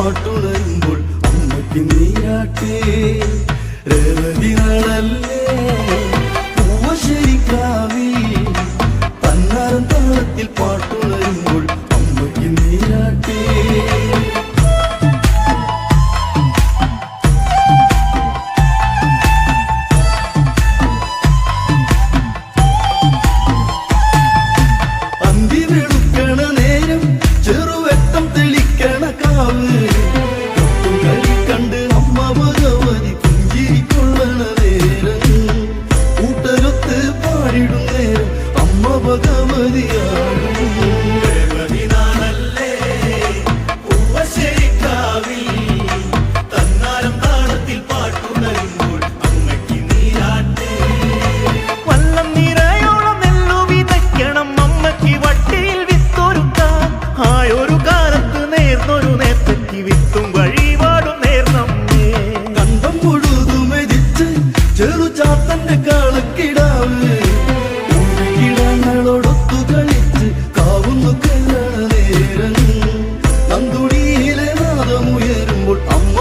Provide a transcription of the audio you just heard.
പാട്ടുണരുമ്പോൾ അമ്മയ്ക്ക് നീരാട്ടേ രേവതി നാളല്ലേ പൂവശ്ശേരിക്കാവിൽ തന്നാരം താളത്തിൽ പാട്ടുണരുമ്പോൾ അമ്മയ്ക്ക് നീരാട്ടേ ചെറുചാത്തന്റെ കാളക്കിടാവ് കിടങ്ങളോടൊത്തു കളിച്ച് കാവുന്നു കല്യാണ നേരം നന്ദുടിയിലെ നാദമുയരുമ്പോൾ അമ്മ